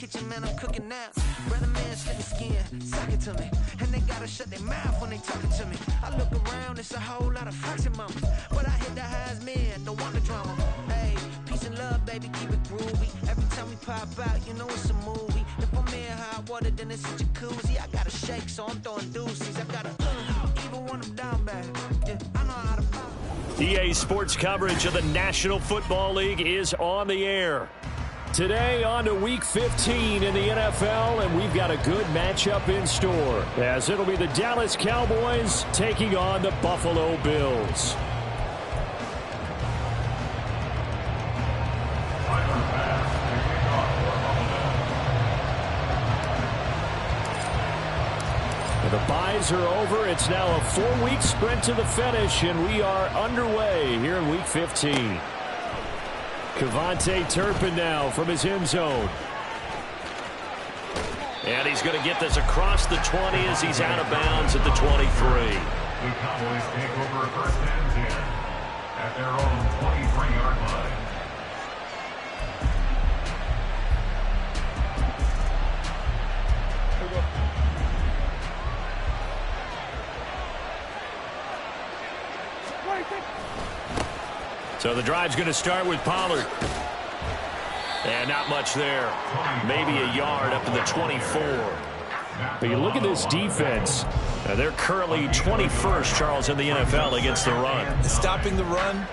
kitchen, man, I'm cooking now. Brother, man, slip me skin, suck it to me. And they gotta shut their mouth when they talking to me. I look around, it's a whole lot of foxy mamas. But I hit the highs, man, don't want the drama. Hey, peace and love, baby, keep it groovy. Every time we pop out, you know it's a movie. If I'm in hot water, then it's a jacuzzi. I gotta shake, so I'm throwing deuces. I gotta, even when I'm down bad, yeah, I know how to pop. EA Sports coverage of the National Football League is on the air. Today on to Week 15 in the NFL, and we've got a good matchup in store, as it'll be the Dallas Cowboys taking on the Buffalo Bills. The byes are over. It's now a 4-week sprint to the finish, and we are underway here in Week 15. Kevontae Turpin now from his end zone. And he's going to get this across the 20 as he's out of bounds at the 23. The Cowboys take over first and 10 at their own 23-yard line. So the drive's going to start with Pollard. And not much there. Maybe a yard up to the 24. But you look at this defense. They're currently 21st, Charles, in the NFL against the run. Stopping the run,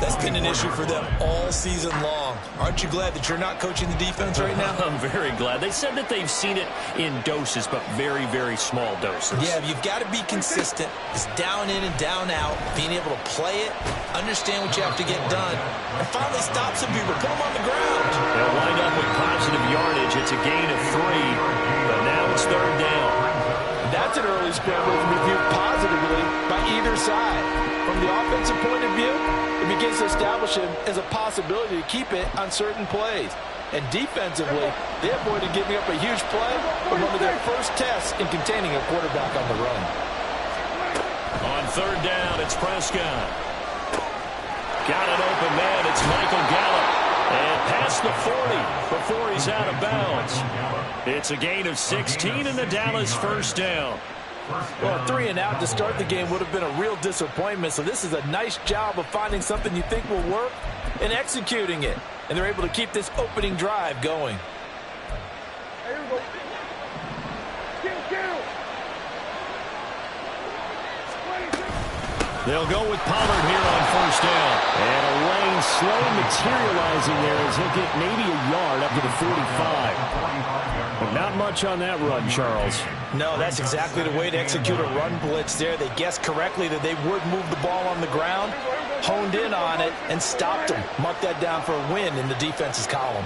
that's been an issue for them all season long. Aren't you glad that you're not coaching the defense right now? I'm very glad. They said that they've seen it in doses, but very, very small doses. Yeah, you've got to be consistent. It's down in and down out, being able to play it, understand what you have to get done, and finally stop some people, put them on the ground. They'll wind up with positive yardage. It's a gain of 3, but now it's third down. That's an early scramble reviewed positively by either side. From the offensive point of view, it begins to establish him as a possibility to keep it on certain plays. And defensively, they avoided giving up a huge play for one of their first tests in containing a quarterback on the run. On third down, it's Prescott. Got an open man. It's Michael Gallup. And past the 40 before he's out of bounds. It's a gain of 16 and the Dallas first down. Well, 3 and out to start the game would have been a real disappointment. So this is a nice job of finding something you think will work and executing it. And they're able to keep this opening drive going. They'll go with Pollard here on first down. And a lane slowly materializing there as he'll get maybe a yard up to the 45. But not much on that run, Charles. No, that's exactly the way to execute a run blitz there. They guessed correctly that they would move the ball on the ground, honed in on it, and stopped them. Mark that down for a win in the defense's column.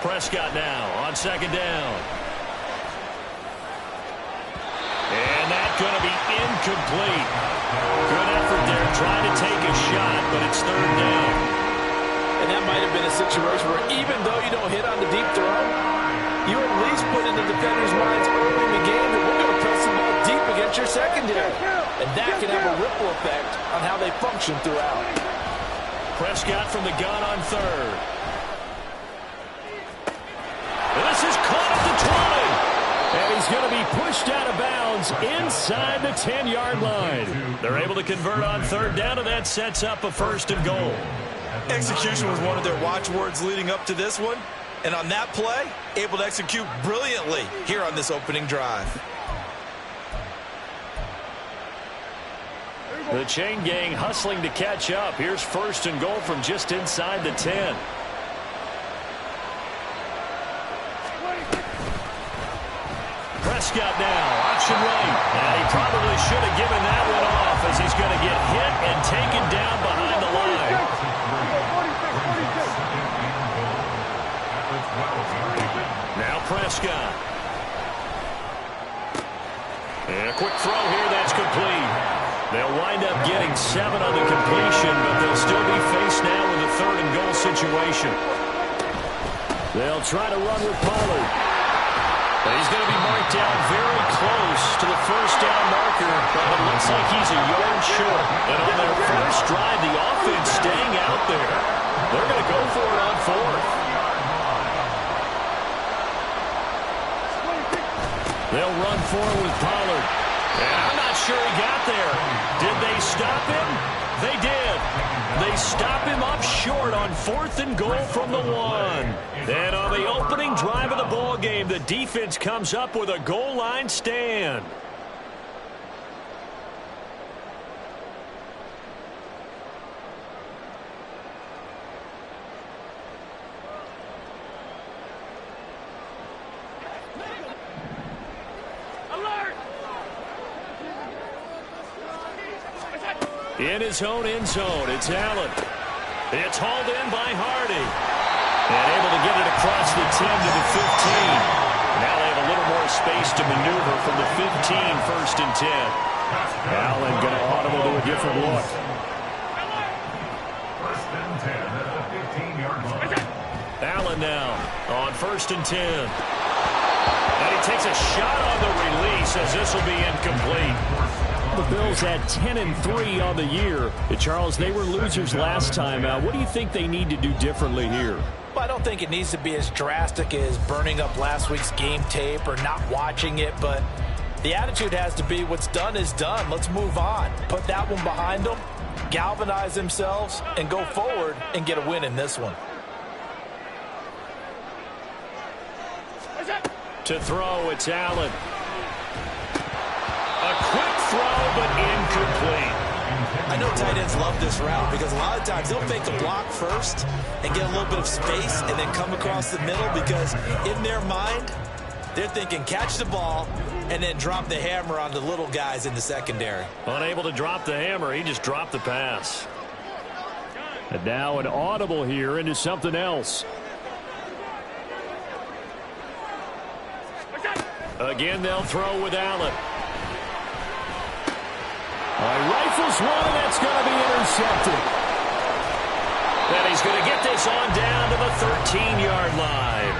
Prescott now on second down. And that's going to be incomplete. Good effort there, trying to take a shot, but it's third down. And that might have been a situation where even though you don't hit on the deep throw, you at least put in the defenders' minds early in the game that we're going to press the ball deep against your secondary. And that can have a ripple effect on how they function throughout. Prescott from the gun on third. And this is caught at the 20. And he's going to be pushed out of bounds inside the 10-yard line. They're able to convert on third down, and that sets up a first and goal. Execution was one of their watchwords leading up to this one. And on that play, able to execute brilliantly here on this opening drive. The chain gang hustling to catch up. Here's first and goal from just inside the 10. Prescott now, option right. And he probably should have given that one off as he's going to get hit and taken down behind the line. Now Prescott. And a quick throw here, that's complete. They'll wind up getting 7 on the completion, but they'll still be faced now with a third and goal situation. They'll try to run with Pollard. But he's going to be marked down very close to the first down marker, but it looks like he's a yard short. And on their first drive, the offense staying out there. They're going to go for it on fourth. They'll run forward with Pollard. And I'm not sure he got there. Did they stop him? They did. They stop him up short on 4th and goal from the 1. And on the opening drive of the ball game, the defense comes up with a goal line stand. In his own end zone, it's Allen. It's hauled in by Hardy. And able to get it across the 10 to the 15. Now they have a little more space to maneuver from the 15, 1st and 10. Allen going to audible to a different look. 1st and 10 at the 15-yard line. Allen now on 1st and 10. And he takes a shot on the release as this will be incomplete. The Bills had 10-3 on the year. Charles, they were losers last time out. What do you think they need to do differently here? Well, I don't think it needs to be as drastic as burning up last week's game tape or not watching it, but the attitude has to be what's done is done. Let's move on. Put that one behind them, galvanize themselves, and go forward and get a win in this one. To throw, it's Allen. A quick throw, but incomplete. I know tight ends love this route because a lot of times they'll fake the block first and get a little bit of space and then come across the middle because in their mind, they're thinking catch the ball and then drop the hammer on the little guys in the secondary. Unable to drop the hammer, he just dropped the pass. And now an audible here into something else. Again, they'll throw with Allen. Rifles one, and that's going to be intercepted. And he's going to get this on down to the 13-yard line.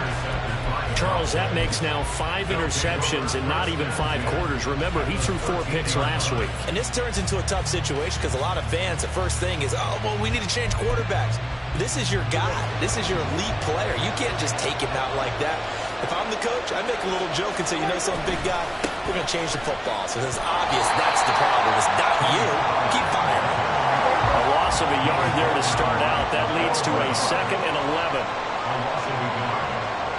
Charles, that makes now 5 interceptions in not even 5 quarters. Remember, he threw 4 picks last week. And this turns into a tough situation because a lot of fans, the first thing is, oh, well, we need to change quarterbacks. This is your guy. This is your elite player. You can't just take him out like that. If I'm the coach, I make a little joke and say, you know, some big guy, we're going to change the football. So it's obvious that's the problem. It's not you. Keep firing. A loss of a yard there to start out. That leads to a 2nd and 11. A loss of a yard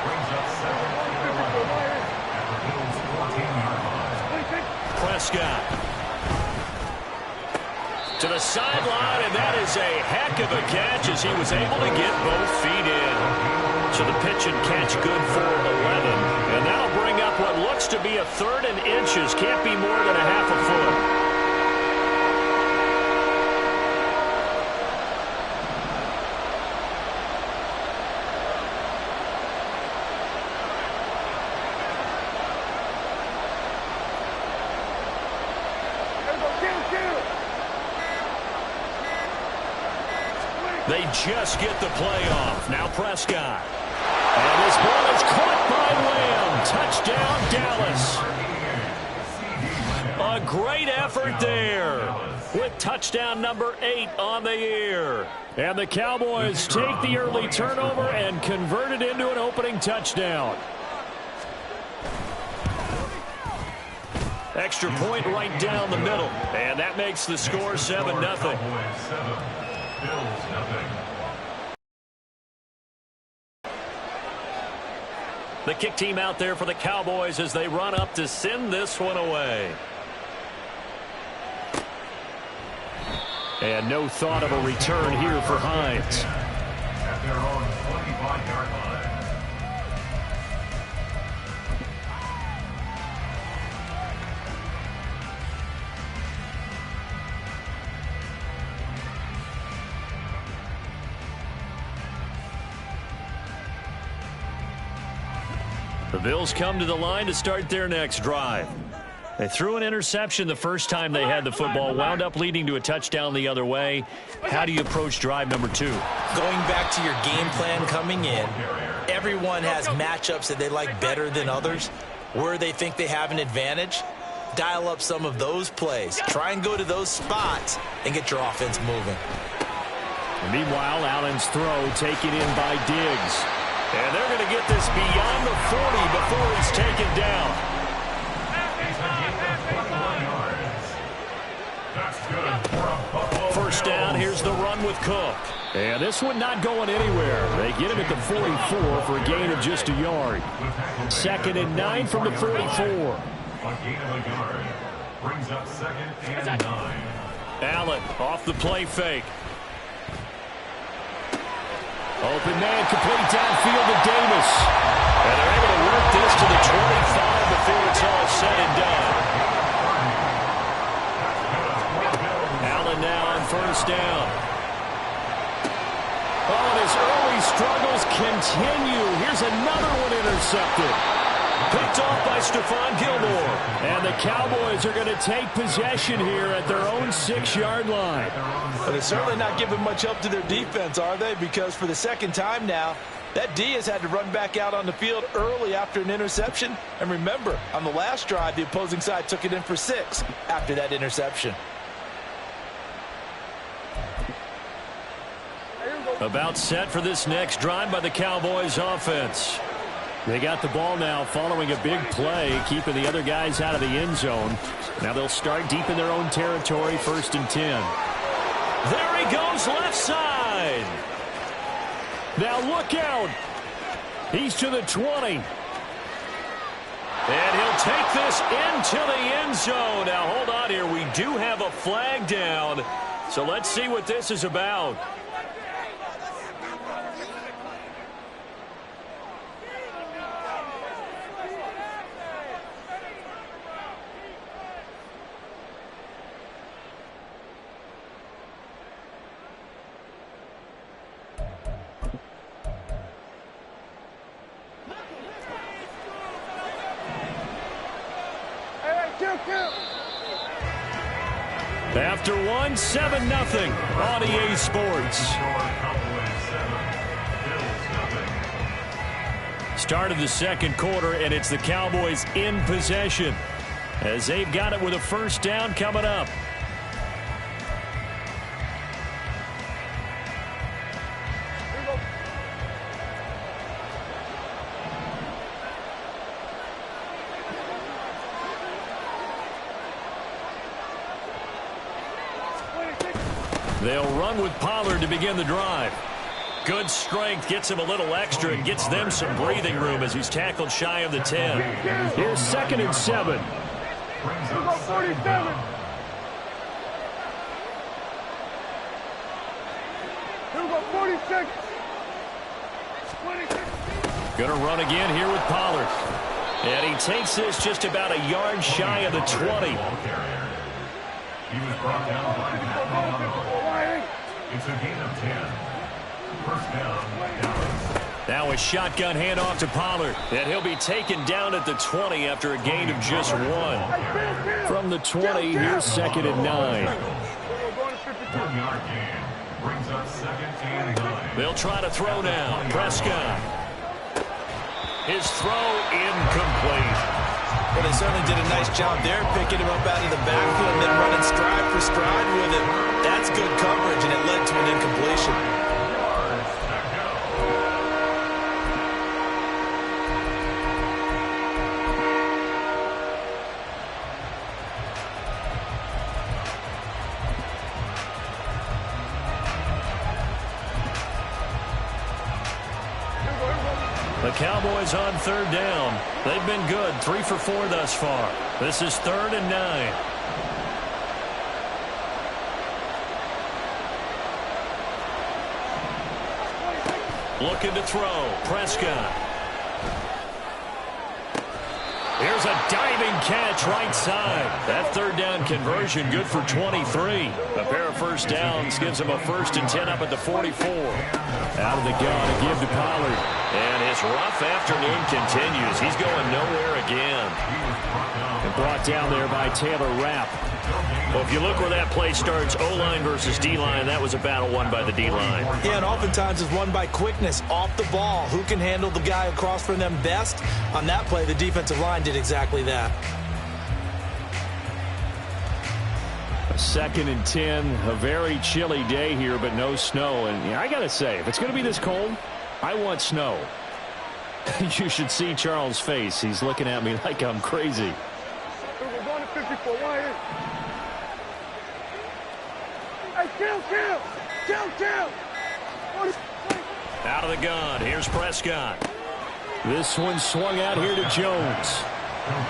brings up 2nd and 11 at the Bills' 14-yard line. Prescott. To the sideline, and that is a heck of a catch as he was able to get both feet in. So the pitch and catch good for 11. And that'll bring up what looks to be a 3rd and inches. Can't be more than a half a foot. They just get the play off. Now Prescott. And this ball is caught by Lamb. Touchdown, Dallas. A great effort there with touchdown number 8 on the year. And the Cowboys take the early turnover and convert it into an opening touchdown. Extra point right down the middle. And that makes the score 7-0. Bills nothing. The kick team out there for the Cowboys as they run up to send this one away. And no thought of a return here for Hines. At their own 25-yard line. The Bills come to the line to start their next drive. They threw an interception the first time they had the football, wound up leading to a touchdown the other way. How do you approach drive number 2? Going back to your game plan coming in, everyone has matchups that they like better than others. Where they think they have an advantage, dial up some of those plays. Try and go to those spots and get your offense moving. Meanwhile, Allen's throw taken in by Diggs. And they're going to get this beyond the 40 before he's taken down. First down, here's the run with Cook. And this one not going anywhere. They get him at the 44 for a gain of just a yard. 2nd and 9 from the 44. A gain of a yard brings up 2nd and 9. Allen off the play fake. Open man, complete downfield to Davis. And they're able to work this to the 25 before it's all said and done. Allen now on first down. Oh, and his early struggles continue. Here's another one intercepted. Picked off by Stephon Gilmore. And the Cowboys are going to take possession here at their own 6-yard line. But they're certainly not giving much help to their defense, are they? Because for the second time now, that D has had to run back out on the field early after an interception. And remember, on the last drive, the opposing side took it in for 6 after that interception. About set for this next drive by the Cowboys offense. They got the ball now following a big play, keeping the other guys out of the end zone. Now they'll start deep in their own territory, 1st and 10. There he goes, left side. Now look out. He's to the 20. And he'll take this into the end zone. Now hold on here. We do have a flag down. So let's see what this is about. After 1, 7-0 on EA Sports. Start of the second quarter, and it's the Cowboys in possession as they've got it with a first down coming up. They'll run with Pollard to begin the drive. Good strength, gets him a little extra and gets them some breathing room as he's tackled shy of the 10. Here's 2nd and 7. Brings up 47. Gonna run again here with Pollard. And he takes this just about a yard shy of the 20. He was brought down by Matt. It's a gain of 10. First down, Dallas. Now a shotgun handoff to Pollard. And he'll be taken down at the 20 after a gain of just 1. From the 20, here's 2nd and 9. 1-yard gain. Brings up 2nd and 9. They'll try to throw now. Prescott. His throw incomplete. Well, they certainly did a nice job there, picking him up out of the backfield and then running stride for stride with it. That's good coverage, and it led to an incompletion. The Cowboys on 3rd down. They've been good, 3 for 4 thus far. This is 3rd and 9. Looking to throw. Prescott. Here's a diving catch right side. That 3rd down conversion good for 23. A pair of first downs gives him a 1st and 10 up at the 44. Out of the gun to give to Pollard. And his rough afternoon continues. He's going nowhere again. And brought down there by Taylor Rapp. Well, if you look where that play starts, O-line versus D-line, that was a battle won by the D-line. Yeah, and oftentimes it's won by quickness off the ball. Who can handle the guy across from them best? On that play, the defensive line did exactly that. 2nd and 10, a very chilly day here, but no snow. And yeah, I got to say, if it's going to be this cold, I want snow. You should see Charles' face. He's looking at me like I'm crazy. Out of the gun. Here's Prescott. This one swung out here to Jones.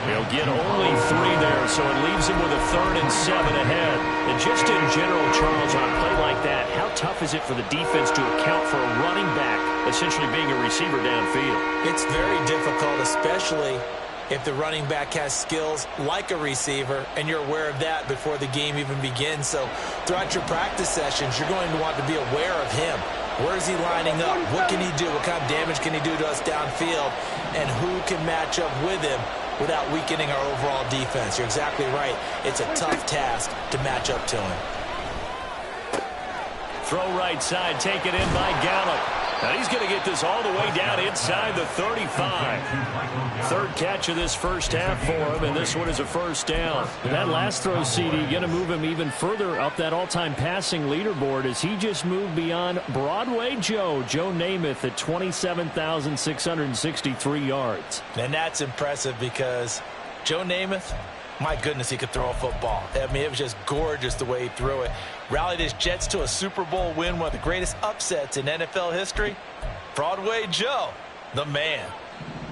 He'll get only 3 there, so it leaves him with a 3rd and 7 ahead. And just in general, Charles, on a play like that, how tough is it for the defense to account for a running back essentially being a receiver downfield? It's very difficult, especially if the running back has skills like a receiver, and you're aware of that before the game even begins. So throughout your practice sessions, you're going to want to be aware of him. Where is he lining up? What can he do? What kind of damage can he do to us downfield? And who can match up with him without weakening our overall defense? You're exactly right. It's a tough task to match up to him. Throw right side, taken in by Gallup. Now he's going to get this all the way down inside the 35. 3rd catch of this first half for him, and this one is a first down. That last throw, CD, going to move him even further up that all-time passing leaderboard as he just moved beyond Broadway Joe Namath at 27,663 yards. And that's impressive because Joe Namath, my goodness, he could throw a football. I mean, it was just gorgeous the way he threw it. Rallied his Jets to a Super Bowl win, one of the greatest upsets in NFL history. Broadway Joe, the man.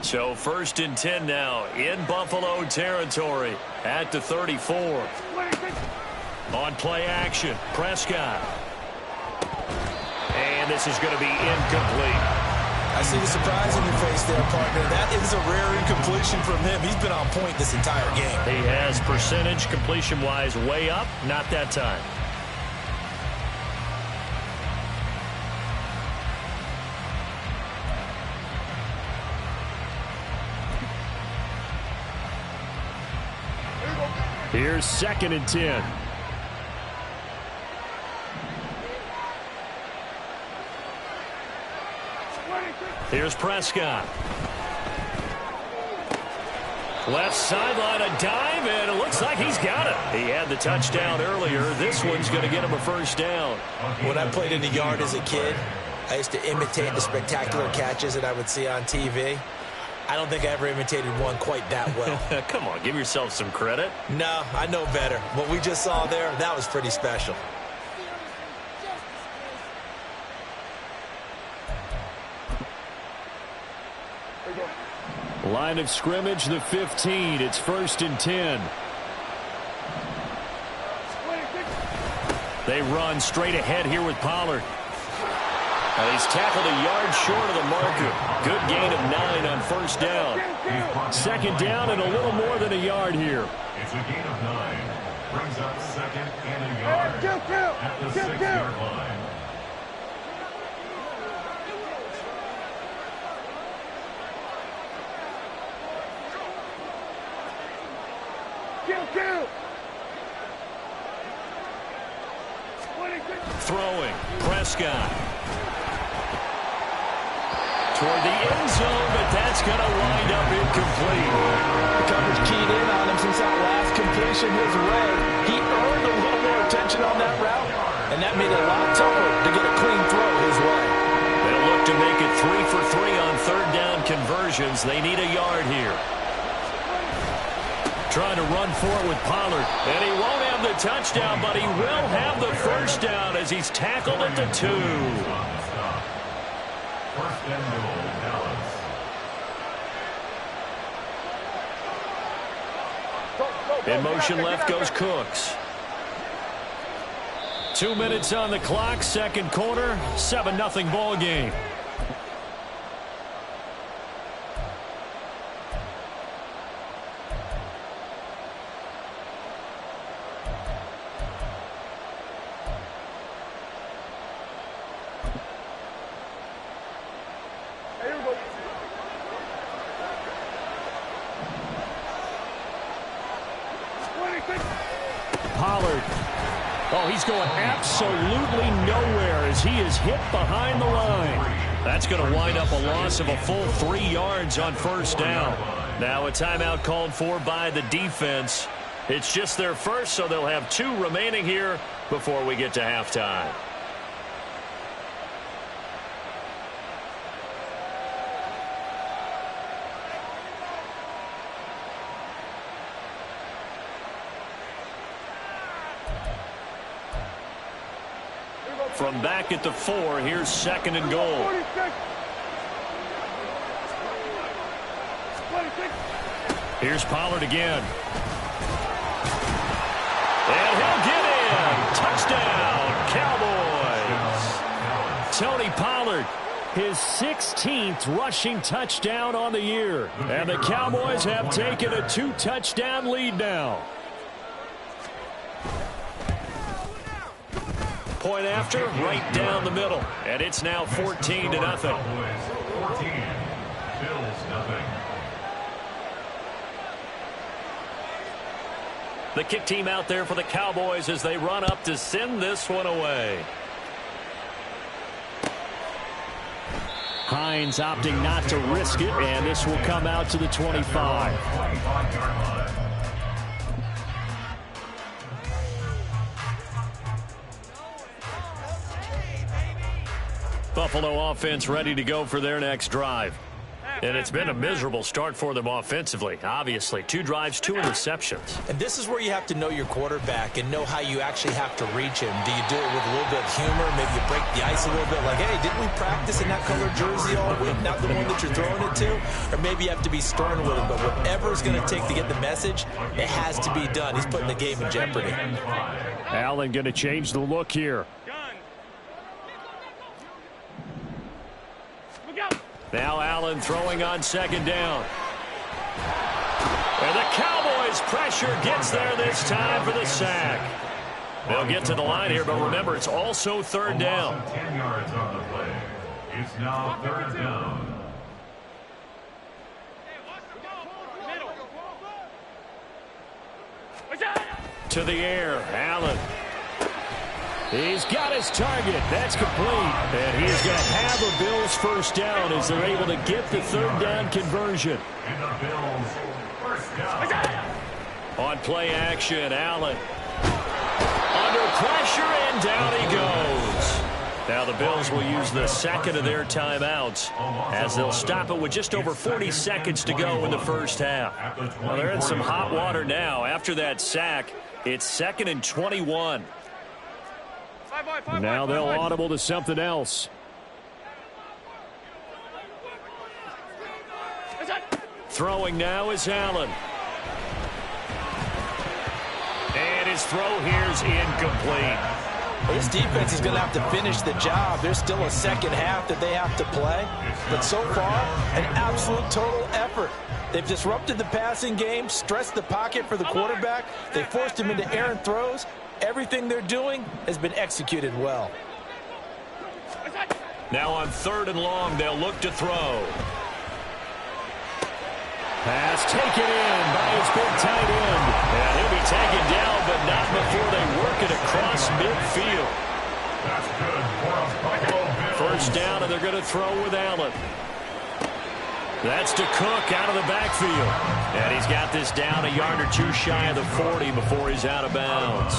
So 1st and 10 now in Buffalo territory at the 34. On play action, Prescott. And this is going to be incomplete. I see the surprise in your face there, partner. That is a rare incompletion from him. He's been on point this entire game. He has percentage completion-wise way up. Not that time. Here's 2nd and 10. Here's Prescott. Left sideline, a dive, and it looks like he's got it. He had the touchdown earlier. This one's going to get him a first down. When I played in the yard as a kid, I used to imitate the spectacular catches that I would see on TV. I don't think I ever imitated one quite that well. Come on, give yourself some credit. No, I know better. What we just saw there, that was pretty special. Line of scrimmage, the 15. It's 1st and 10. They run straight ahead here with Pollard. He's tackled a yard short of the marker. Good gain of 9 on 1st down. 2nd down and a little more than a yard here. It's a gain of 9. Brings up 2nd and a yard at the 6-yard line. Throwing, Prescott. Toward the end zone, but that's going to wind up incomplete. The coverage keyed in on him since that last completion his way. He earned a little more attention on that route, and that made it a lot tougher to get a clean throw his way. They'll look to make it 3 for 3 on 3rd down conversions. They need a yard here. Trying to run for it with Pollard. And he won't have the touchdown, but he will have the first down as he's tackled at the 2. 1st and goal, Dallas. In motion left goes Cooks. 2 minutes on the clock, 2nd quarter, 7-0 ball game. Pollard. Oh, he's going absolutely nowhere as he is hit behind the line. That's going to wind up a loss of a full 3 yards on 1st down. Now a timeout called for by the defense. It's just their first, so they'll have 2 remaining here before we get to halftime. From back at the 4, here's 2nd and goal. Here's Pollard again. And he'll get in. Touchdown, Cowboys. Tony Pollard, his 16th rushing touchdown on the year. And the Cowboys have taken a 2-touchdown lead now. Point after, right down the middle. And it's now 14-0. Cowboys 14, Bills nothing. The kick team out there for the Cowboys as they run up to send this one away. Hines opting not to risk it, and this will come out to the 25. 25-yard line. Buffalo offense ready to go for their next drive. And it's been a miserable start for them offensively. Obviously, 2 drives, 2 interceptions. And this is where you have to know your quarterback and know how you actually have to reach him. Do you do it with a little bit of humor? Maybe you break the ice a little bit like, hey, didn't we practice in that colored jersey all week? Not the one that you're throwing it to? Or maybe you have to be stern with him. But whatever it's going to take to get the message, it has to be done. He's putting the game in jeopardy. Allen going to change the look here. Now Allen throwing on 2nd down. And the Cowboys pressure gets there this time for the sack. They'll get to the line here, but remember, it's also 3rd down. 10 yards on the play. It's now 3rd down. To the air, Allen. He's got his target. That's complete. And he's going to have a Bills first down as they're able to get the 3rd down conversion. And the Bills first down. On play action, Allen. Under pressure, and down he goes. Now the Bills will use the 2nd of their timeouts as they'll stop it with just over 40 seconds to go in the first half. Well, they're in some hot water now. After that sack, it's 2nd and 21. Now they'll audible to something else. Throwing now is Allen. And his throw here's incomplete. Well, this defense is going to have to finish the job. There's still a second half that they have to play. But so far, an absolute total effort. They've disrupted the passing game, stressed the pocket for the quarterback. They forced him into errant throws. Everything they're doing has been executed well. Now on 3rd and long, they'll look to throw. Pass taken in by his big tight end. And he'll be taken down, but not before they work it across midfield. That's good for a Buffalo Bills. First down, and they're going to throw with Allen. That's to Cook out of the backfield. And he's got this down a yard or 2 shy of the 40 before he's out of bounds.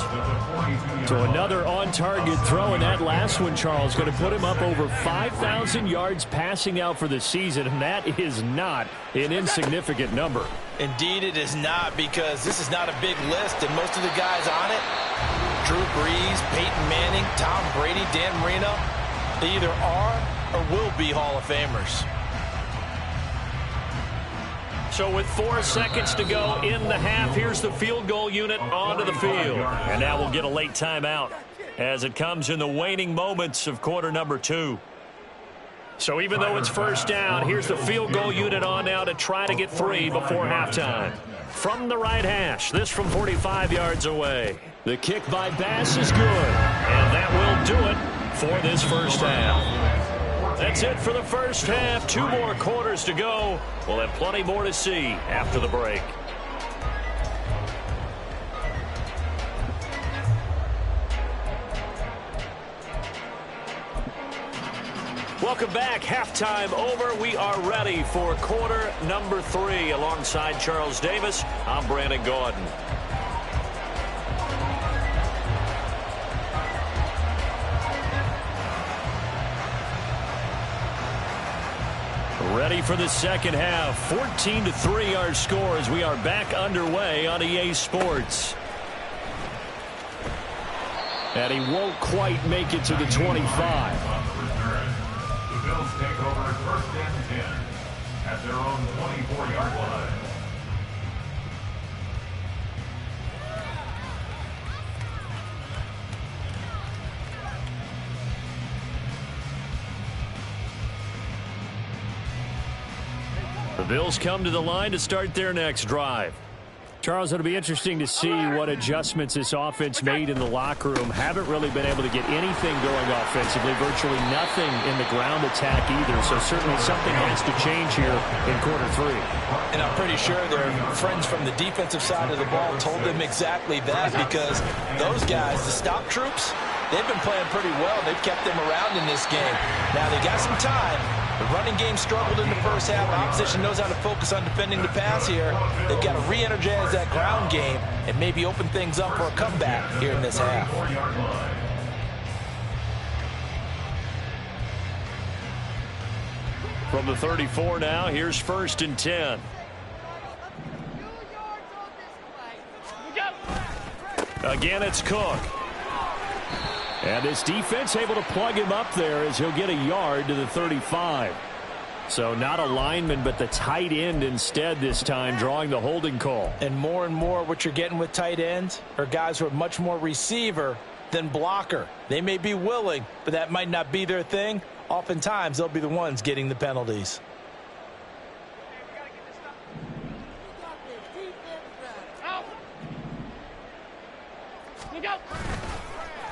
So another on-target throw, and that last one, Charles, going to put him up over 5,000 yards passing out for the season, and that is not an insignificant number. Indeed it is not, because this is not a big list, and most of the guys on it, Drew Brees, Peyton Manning, Tom Brady, Dan Marino, they either are or will be Hall of Famers. So with 4 seconds to go in the half, here's the field goal unit onto the field. And now we'll get a late timeout as it comes in the waning moments of quarter number 2. So even though it's first down, here's the field goal unit on now to try to get 3 before halftime. From the right hash, this from 45 yards away. The kick by Bass is good. And that will do it for this first half. That's it for the first half. 2 more quarters to go. We'll have plenty more to see after the break. Welcome back. Halftime over. We are ready for quarter number 3. Alongside Charles Davis, I'm Brandon Gordon. Ready for the second half. 14-3 our score as we are back underway on EA Sports. And he won't quite make it to the 25. On the return, the Bills take over 1st and 10 at their own 24-yard line. The Bills come to the line to start their next drive. Charles, it'll be interesting to see what adjustments this offense made in the locker room. Haven't really been able to get anything going offensively, virtually nothing in the ground attack either. So certainly something has to change here in quarter 3. And I'm pretty sure their friends from the defensive side of the ball told them exactly that, because those guys, the stop troops, they've been playing pretty well. They've kept them around in this game. Now they got some time. The running game struggled in the first half. Opposition knows how to focus on defending the pass here. They've got to re-energize that ground game and maybe open things up for a comeback here in this half. From the 34 now, here's 1st and 10. Again, it's Cook. And this defense able to plug him up there as he'll get a yard to the 35. So not a lineman, but the tight end instead this time, drawing the holding call. And more what you're getting with tight ends are guys who are much more receiver than blocker. They may be willing, but that might not be their thing. Oftentimes, they'll be the ones getting the penalties.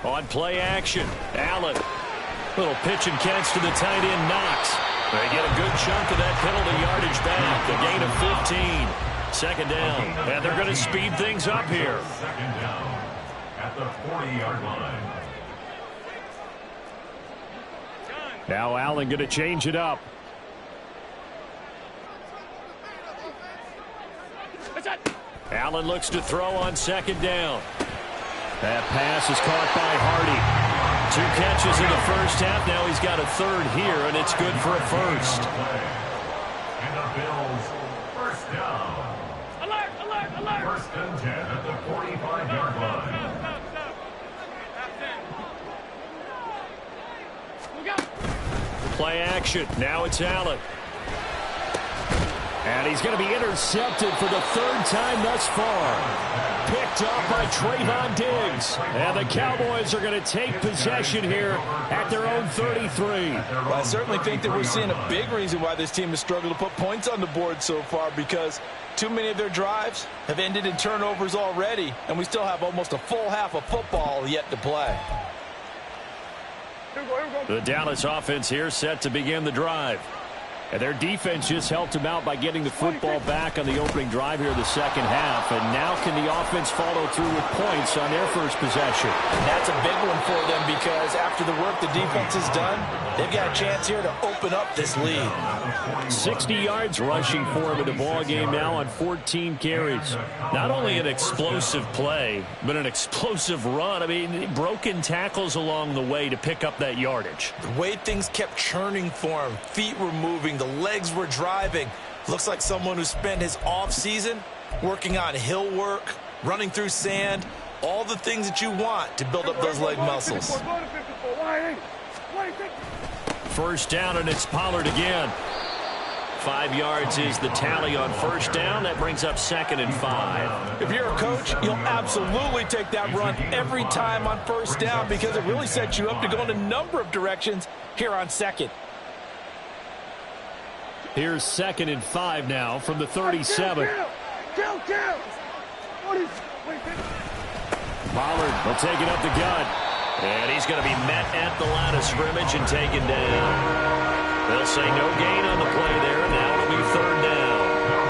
On play action, Allen. Little pitch and catch to the tight end, Knox. They get a good chunk of that penalty yardage back. A gain of 15. 2nd down. And they're going to speed things up here. 2nd down at the 40-yard line. Now Allen going to change it up. Allen looks to throw on 2nd down. That pass is caught by Hardy. 2 catches in the first half. Now he's got a 3rd here, and it's good for a 1st. And the Bills, 1st down. Alert, alert, alert. 1st and 10 at the 45-yard line. Play action. Now it's Allen. And he's going to be intercepted for the 3rd time thus far. Picked up by Trayvon Diggs. And the Cowboys are going to take possession here at their own 33. Well, I certainly think that we're seeing a big reason why this team has struggled to put points on the board so far, because too many of their drives have ended in turnovers already, and we still have almost a full half of football yet to play. The Dallas offense here set to begin the drive. And their defense just helped them out by getting the football back on the opening drive here in the 2nd half. And now can the offense follow through with points on their first possession? And that's a big one for them, because after the work the defense has done, they've got a chance here to open up this lead. 60 yards rushing for him in the ball game now on 14 carries. Not only an explosive play, but an explosive run. I mean, broken tackles along the way to pick up that yardage. The way things kept churning for him, feet were moving, the legs were driving. Looks like someone who spent his off season working on hill work, running through sand, all the things that you want to build up those leg muscles. 1st down, and it's Pollard again. 5 yards is the tally on 1st down. That brings up 2nd and 5. If you're a coach, you'll absolutely take that run every time on 1st down, because it really sets you up to go in a number of directions here on 2nd. Here's 2nd and 5 now from the 37. Pollard will take it up the gut. And he's going to be met at the line of scrimmage and taken down. They'll say no gain on the play there. Now it'll be 3rd down.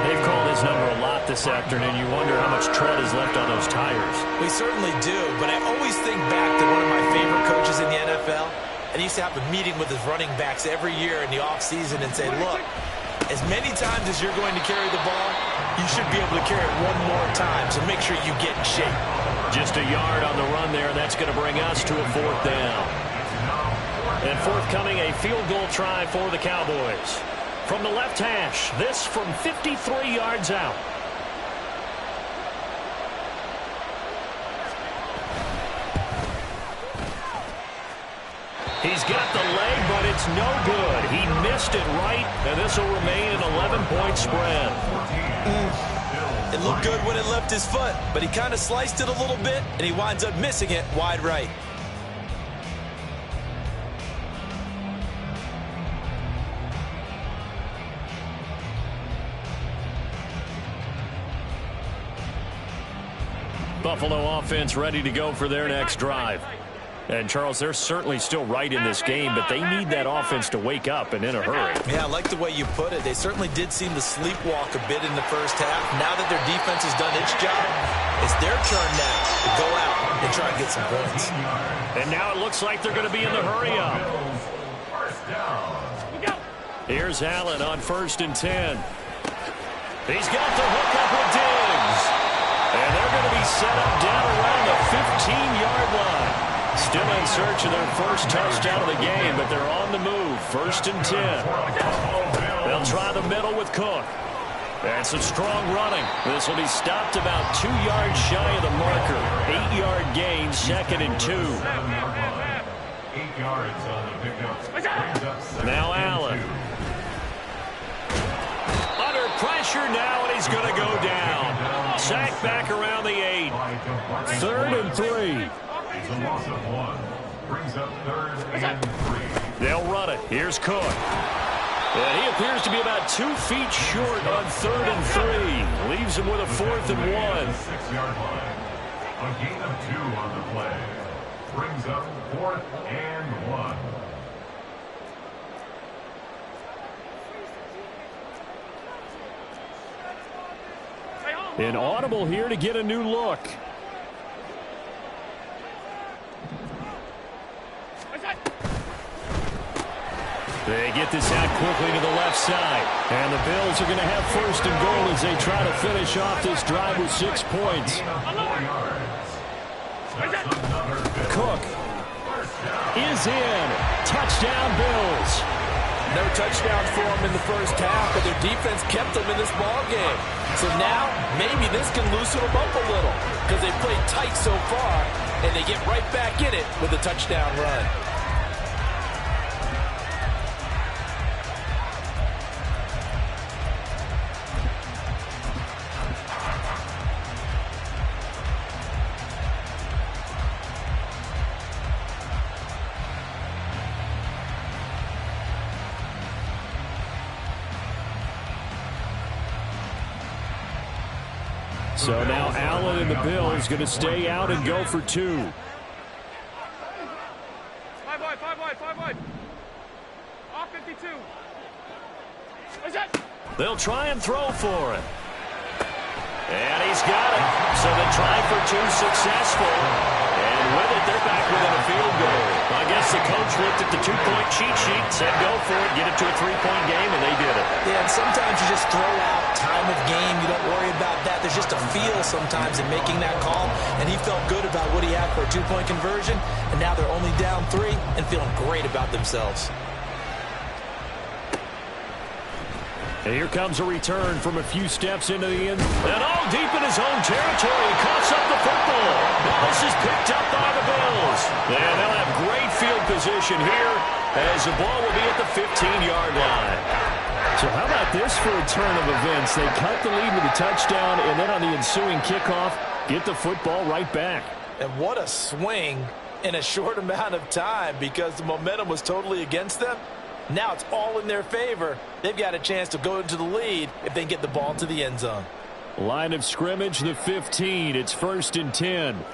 They've called his number a lot this afternoon. You wonder how much tread is left on those tires. We certainly do, but I always think back to one of my favorite coaches in the NFL. And he used to have a meeting with his running backs every year in the offseason and say, look, as many times as you're going to carry the ball, you should be able to carry it one more time, so make sure you get in shape. Just a yard on the run there. That's going to bring us to a 4th down. And forthcoming, a field goal try for the Cowboys. From the left hash, this from 53 yards out. He's got the leg, but it's no good. He missed it right, and this will remain an 11-point spread. It looked good when it left his foot, but he kind of sliced it a little bit, and he winds up missing it wide right. Buffalo offense ready to go for their next drive. And, Charles, they're certainly still right in this game, but they need that offense to wake up and in a hurry. Yeah, I like the way you put it. They certainly did seem to sleepwalk a bit in the first half. Now that their defense has done its job, it's their turn now to go out and try and get some points. And now it looks like they're going to be in the hurry-up. Here's Allen on 1st and 10. He's got the hook up with Diggs. And they're going to be set up down around the 15-yard line. Still in search of their first touchdown of the game, but they're on the move. 1st and 10. They'll try the middle with Cook. And some strong running. This will be stopped about 2 yards shy of the marker. 8-yard gain, 2nd and 2. 8 yards on the pickup. Now Allen. Under pressure now, and he's going to go down. Sacked back around the 8. 3rd and 3. It's a loss of 1. Brings up 3rd and 3. They'll run it. Here's Cook. And he appears to be about 2 feet short on 3rd and 3. Leaves him with a 4th and 1. 6-yard line. A gain of 2 on the play. Brings up 4th and 1. An audible here to get a new look. They get this out quickly to the left side. And the Bills are going to have 1st and goal as they try to finish off this drive with 6 points. Cook is in. Touchdown, Bills. No touchdowns for them in the first half, but their defense kept them in this ball game. So now, maybe this can loosen them up a little because they played tight so far, and they get right back in it with a touchdown run. So now Allen and the Bills going to stay out and go for 2. 5 wide. Off 52. They'll try and throw for it. And he's got it. So the try for 2 successful. And with it, they're back within a field goal. I guess the coach looked at the 2-point cheat sheet, said go for it, get it to a 3-point game, and they did it. Yeah, and sometimes you just throw out time of game. You don't worry about that. There's just a feel sometimes in making that call, and he felt good about what he had for a 2-point conversion, and now they're only down 3 and feeling great about themselves. And here comes a return from a few steps into the end. And all deep in his own territory. He coughs up the football. This is picked up by the Bills. And they'll have great field position here as the ball will be at the 15-yard line. So how about this for a turn of events? They cut the lead with a touchdown, and then on the ensuing kickoff, get the football right back. And what a swing in a short amount of time because the momentum was totally against them. Now it's all in their favor. They've got a chance to go into the lead if they can get the ball to the end zone. Line of scrimmage, the 15. It's 1st and 10.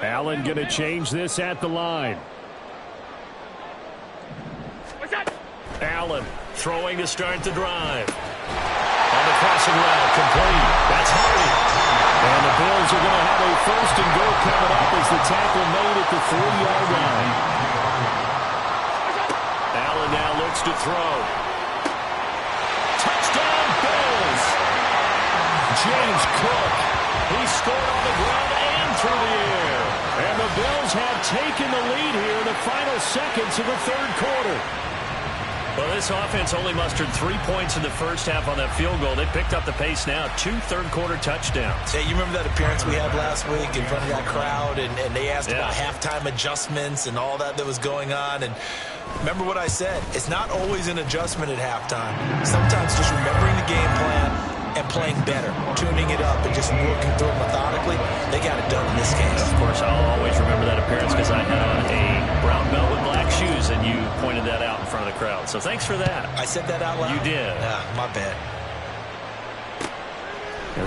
Allen going to change this at the line. Allen throwing to start the drive. On the crossing route, complete. That's Hardy. And the Bills are going to have a 1st and goal coming up as the tackle made at the 3-yard line. Allen now looks to throw. Touchdown, Bills. James Cook. He scored on the ground and through the air. And the Bills have taken the lead here in the final seconds of the 3rd quarter. Well, this offense only mustered 3 points in the first half on that field goal. They picked up the pace now. 2 third-quarter touchdowns. Hey, you remember that appearance we had last week in front of that crowd, and they asked about halftime adjustments and all that was going on. And Remember what I said. It's not always an adjustment at halftime. Sometimes just remembering the game plan and playing better, tuning it up and just working through it methodically. They got it done in this case. Of course, I'll always remember that appearance because I had on a brown belt with black shoes, and you pointed that out in front of the crowd. So thanks for that. I said that out loud? You did. My bad.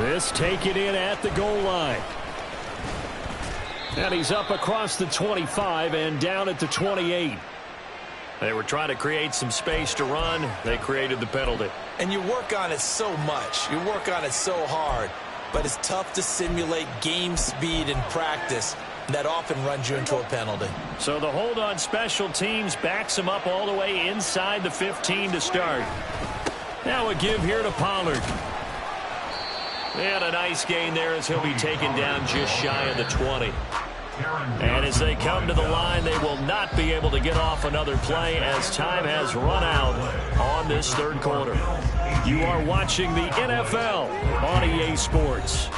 This taken in at the goal line. And he's up across the 25 and down at the 28. They were trying to create some space to run. They created the penalty. And you work on it so much. You work on it so hard. But it's tough to simulate game speed in practice. That often runs you into a penalty. So the hold on special teams backs him up all the way inside the 15 to start. Now a give here to Pollard. And a nice gain there as he'll be taken down just shy of the 20. And as they come to the line, they will not be able to get off another play as time has run out on this third quarter. You are watching the NFL on EA Sports.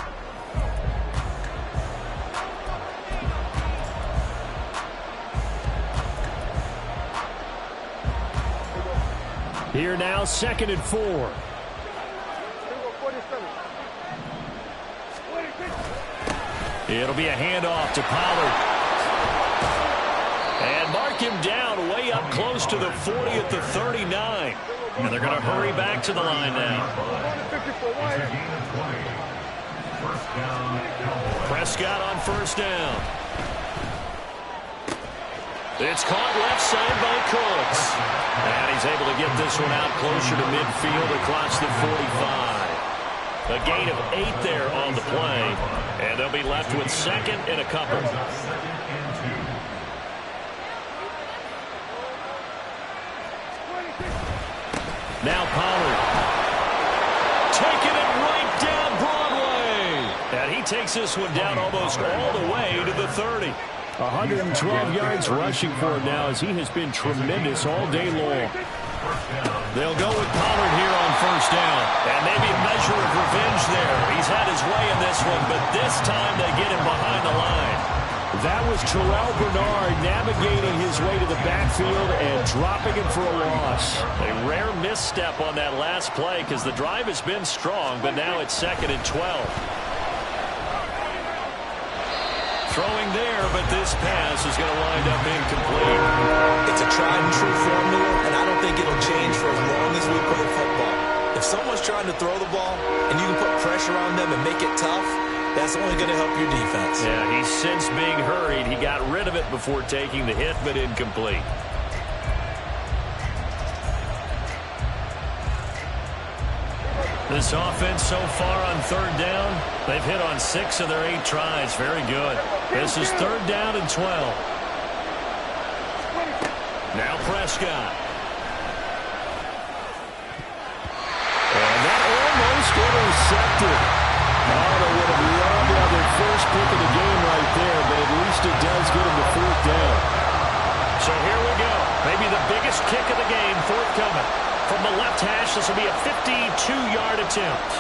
Here now, 2nd and 4. It'll be a handoff to Pollard. And mark him down way up close to the 40 at the 39. And they're going to hurry back to the line now. Prescott on first down. It's caught left side by Cooks. And he's able to get this one out closer to midfield across the 45. A gain of 8 there on the play. And they'll be left with 2nd and a couple. Now Pollard. Taking it right down Broadway. And he takes this one down almost all the way to the 30. 112 yards rushing for him now as he has been tremendous all day long. They'll go with Pollard here on first down. And maybe a measure of revenge there. He's had his way in this one, but this time they get him behind the line. That was Terrell Bernard navigating his way to the backfield and dropping him for a loss. A rare misstep on that last play because the drive has been strong, but now it's 2nd and 12. Throwing there, but this pass is going to wind up incomplete. It's a tried and true formula, and I don't think it'll change for as long as we play football. If someone's trying to throw the ball and you can put pressure on them and make it tough, that's only going to help your defense. Yeah, he's since being hurried. He got rid of it before taking the hit, but incomplete. This offense so far on third down, they've hit on 6 of their 8 tries. Very good. This is 3rd down and 12. Now Prescott. And that almost intercepted. Oh, they would have loved to have their first pick of the game right there, but at least it does get them to 4th down. So here we go. Maybe the biggest kick of the game forthcoming. From the left hash, this will be a 52-yard attempt.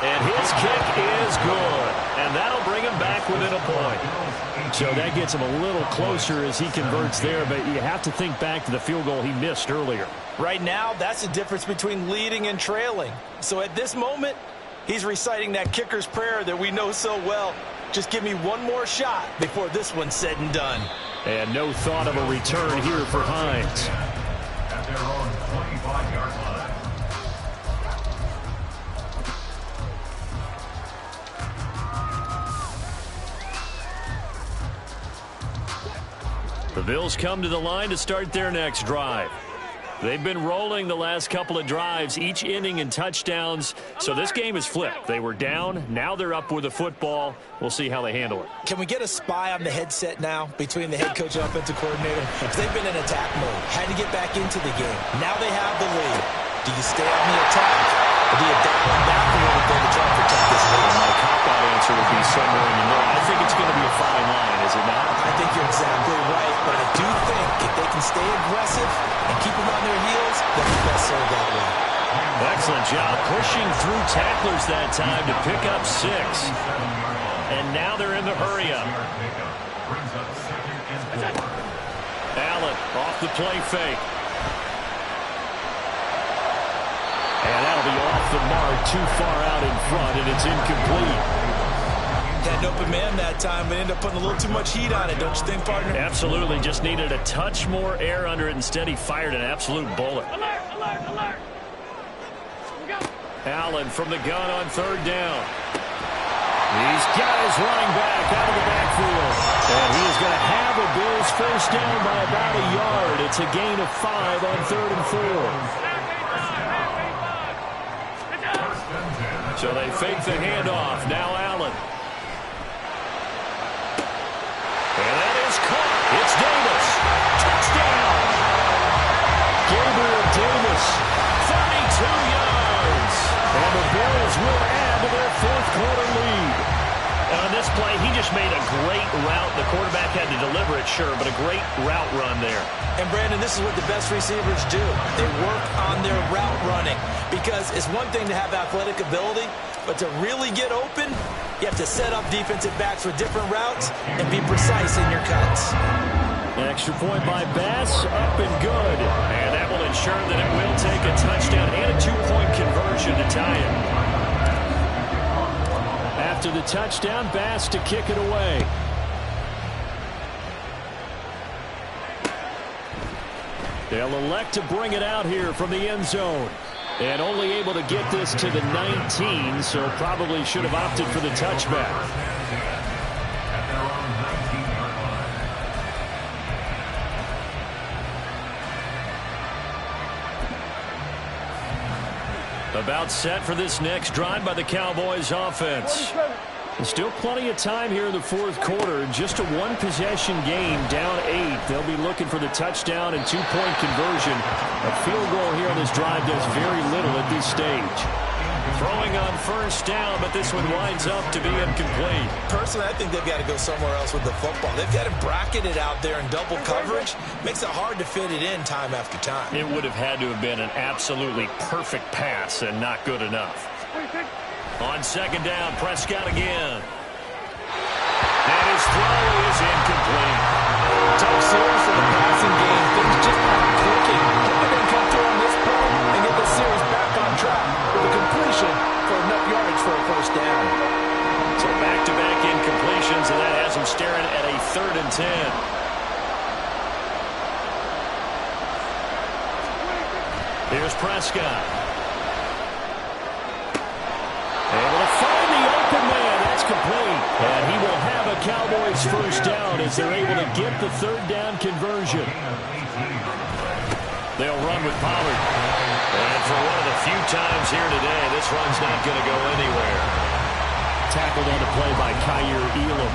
And his kick is good. And that'll bring him back within a point. So that gets him a little closer as he converts there, but you have to think back to the field goal he missed earlier. Right now, that's the difference between leading and trailing. So at this moment, he's reciting that kicker's prayer that we know so well. Just give me one more shot before this one's said and done. And no thought of a return here for Hines. At their own 25-yard line. The Bills come to the line to start their next drive. They've been rolling the last couple of drives, each inning in touchdowns. So this game is flipped. They were down. Now they're up with the football. We'll see how they handle it. Can we get a spy on the headset now between the head coach and offensive coordinator? Because they've been in attack mode. Had to get back into the game. Now they have the lead. Do you stay on the attack, or do you dial it back a little bit to try to protect this lead? My cop-out answer would be somewhere in the middle. I think it's going to be a fine line, is it not? I think you're exactly right, but I do think if they can stay aggressive and keep them on their heels, they'll be best served that way. Excellent job pushing through tacklers that time to pick up 6. And now they're in the hurry-up. Allen off the play fake. And that'll be off the mark, too far out in front, and it's incomplete. Had an open man that time, but ended up putting a little too much heat on it, don't you think, partner? Absolutely. Just needed a touch more air under it. Instead, he fired an absolute bullet. Alert, alert, alert. Allen from the gun on 3rd down. He's got his running back out of the backfield. And he is going to have a Bills first down by about a yard. It's a gain of 5 on 3rd and 4. So they fake the handoff. Now Allen. And that is caught. It's Davis. Touchdown. Gabriel Davis. 32 yards. And the Bills will add to their 4th quarter lead. And on this play, he just made a great route. The quarterback had to deliver it, sure, but a great route run there. And, Brandon, this is what the best receivers do. They work on their route running because it's one thing to have athletic ability, but to really get open, you have to set up defensive backs with different routes and be precise in your cuts. An extra point by Bass, up and good. And that will ensure that it will take a touchdown and a 2-point conversion to tie it. After the touchdown, Bass to kick it away. They'll elect to bring it out here from the end zone. And only able to get this to the 19, so probably should have opted for the touchback. About set for this next drive by the Cowboys offense. And still plenty of time here in the 4th quarter. Just a 1-possession game, down 8. They'll be looking for the touchdown and 2-point conversion. A field goal here on this drive does very little at this stage. Throwing on 1st down, but this one winds up to be incomplete. Personally, I think they've got to go somewhere else with the football. They've got it bracketed out there in double coverage. Makes it hard to fit it in time after time. It would have had to have been an absolutely perfect pass and not good enough. On 2nd down, Prescott again. And his throw is incomplete. Tough series for the passing game. Things just aren't clicking. Can they then come through on this play and get the series back on track with a completion for enough yardage for a first down? So back-to-back incompletions, and that has him staring at a 3rd and 10. Here's Prescott. Able to find the open man. That's complete. And he will have a Cowboys first down as they're able to get the 3rd down conversion. They'll run with Pollard. And for one of the few times here today, this run's not going to go anywhere. Tackled on the play by Kyer Elam.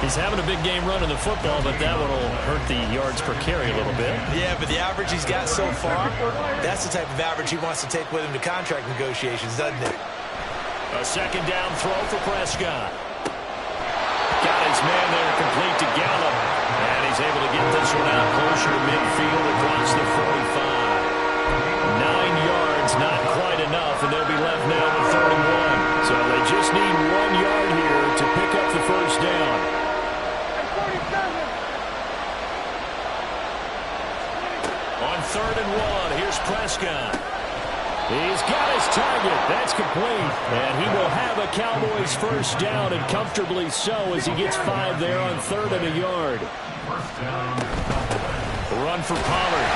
He's having a big game running the football, but that one will hurt the yards per carry a little bit. Yeah, but the average he's got so far, that's the type of average he wants to take with him to contract negotiations, doesn't it? A 2nd down throw for Prescott. Got his man there complete to Gallup. And he's able to get this one out closer to midfield across the 45. 9 yards, not quite enough, and they'll be left now with 31. So they just need 1 yard here to pick up the first down. On 3rd and 1, here's Prescott. He's got his target. That's complete. And he will have a Cowboys first down, and comfortably so as he gets 5 there on 3rd and a yard. Run for Pollard.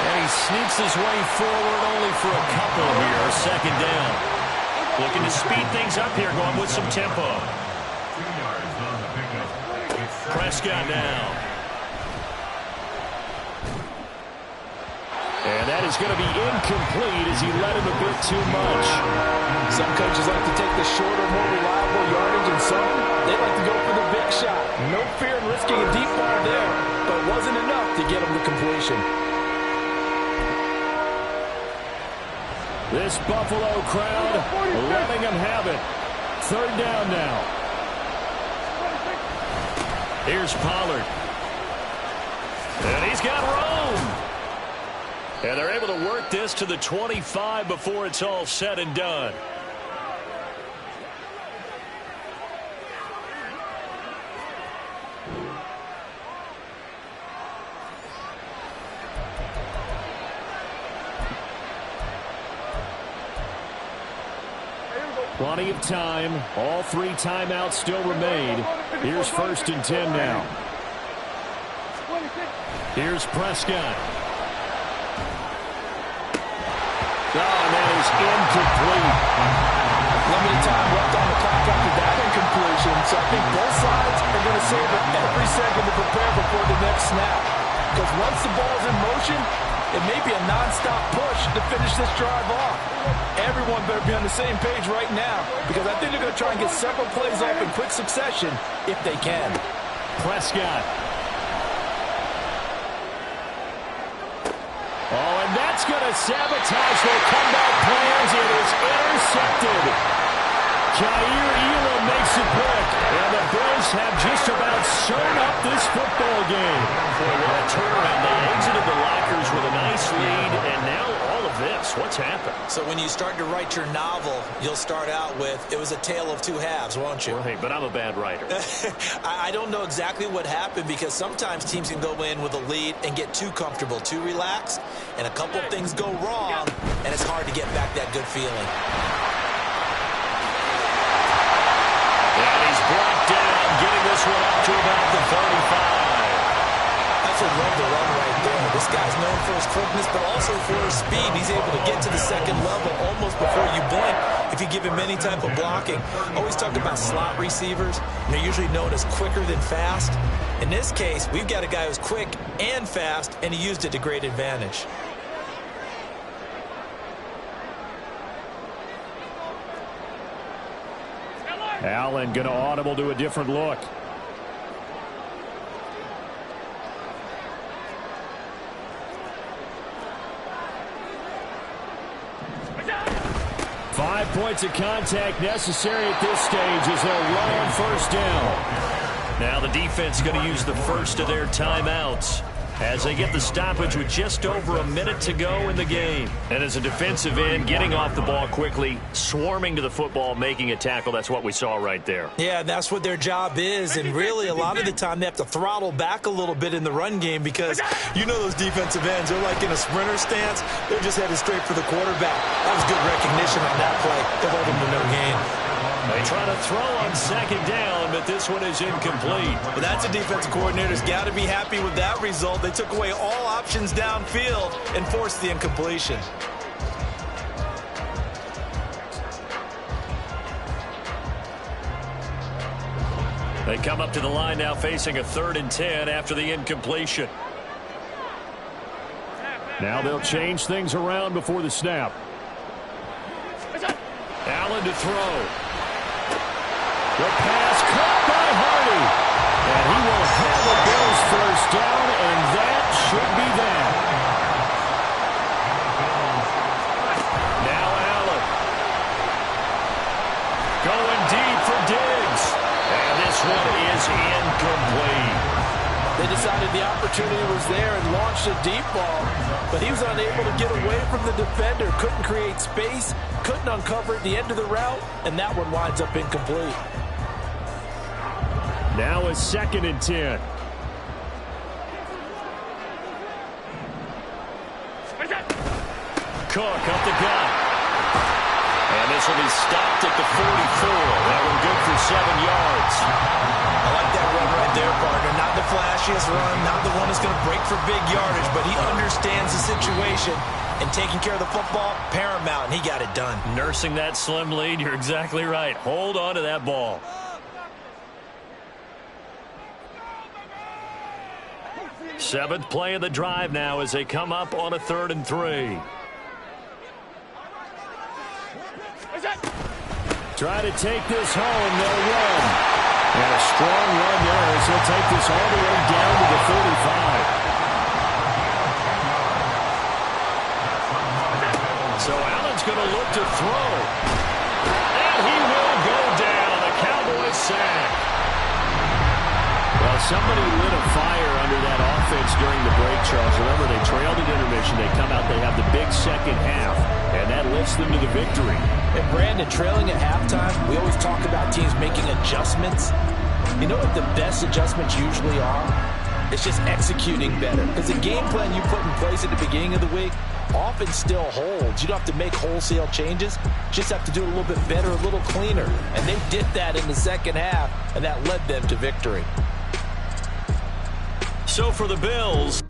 And he sneaks his way forward only for a couple here. 2nd down. Looking to speed things up here, going with some tempo. Prescott now. And that is going to be incomplete as he led him a bit too much. Some coaches like to take the shorter, more reliable yardage, and some, they like to go for the big shot. No fear in risking a deep ball there, but it wasn't enough to get him the completion. This Buffalo crowd letting him have it. 3rd down now. Here's Pollard. And he's got room. And they're able to work this to the 25 before it's all said and done. Plenty of time. All 3 timeouts still remain. Here's 1st and 10 now. Here's Prescott. Oh, and that is incomplete. Limited time left on the clock after that incompletion, so I think both sides are going to save every second to prepare before the next snap. Because once the ball's in motion, it may be a non-stop push to finish this drive off. Everyone better be on the same page right now, because I think they're going to try and get several plays off in quick succession if they can. Prescott. Oh, and that's going to sabotage their comeback plans. It is intercepted. Jair Elam makes it quick, and the Braves have just about sewn up this football game. Boy, what a turnaround. They exited the lockers with a nice lead, and now all of this. What's happened? So when you start to write your novel, you'll start out with, it was a tale of 2 halves, won't you? Right, but I'm a bad writer. I don't know exactly what happened, because sometimes teams can go in with a lead and get too comfortable, too relaxed, and a couple of things go wrong, and it's hard to get back that good feeling. And he's brought down, getting this one up to about the 35. That's a run to run right there. This guy's known for his quickness, but also for his speed. He's able to get to the second level almost before you blink if you give him any type of blocking. Always talk about slot receivers, and they're usually known as quicker than fast. In this case, we've got a guy who's quick and fast, and he used it to great advantage. Allen going to audible to a different look. Five points of contact necessary at this stage as they'll run on 1st down. Now the defense going to use the first of their timeouts as they get the stoppage with just over a minute to go in the game. And as a defensive end, getting off the ball quickly, swarming to the football, making a tackle, that's what we saw right there. Yeah, that's what their job is, and really a lot of the time they have to throttle back a little bit in the run game because you know those defensive ends, they're like in a sprinter stance, they're just headed straight for the quarterback. That was good recognition on that play to hold him to no gain. They try to throw on 2nd down, but this one is incomplete. But that's a defensive coordinator's got to be happy with that result. They took away all options downfield and forced the incompletion. They come up to the line now facing a 3rd and 10 after the incompletion. Now they'll change things around before the snap. Allen to throw. The pass caught by Hardy. And he will have a Bills 1st down, and that should be that. Now Allen. Going deep for Diggs. And this one is incomplete. They decided the opportunity was there and launched a deep ball, but he was unable to get away from the defender, couldn't create space, couldn't uncover at the end of the route, and that one winds up incomplete. Now a 2nd and 10. Cook up the gut. And this will be stopped at the 44. That one good for 7 yards. I like that run right there, partner. Not the flashiest run, not the one that's going to break for big yardage, but he understands the situation, and taking care of the football, paramount, and he got it done. Nursing that slim lead, you're exactly right. Hold on to that ball. Seventh play of the drive now as they come up on a 3rd and 3. Try to take this home, they'll run. And a strong run there as he'll take this all the way down to the 45. So Allen's going to look to throw. And he will go down. A Cowboys sack. Well, somebody lit a fire under that offense during the break, Charles. Remember, they trailed at intermission. They come out, they second half, and that lifts them to the victory. And Brandon, trailing at halftime, we always talk about teams making adjustments. You know what the best adjustments usually are? It's just executing better. Because the game plan you put in place at the beginning of the week often still holds. You don't have to make wholesale changes. You just have to do it a little bit better, a little cleaner. And they did that in the second half, and that led them to victory. So for the Bills,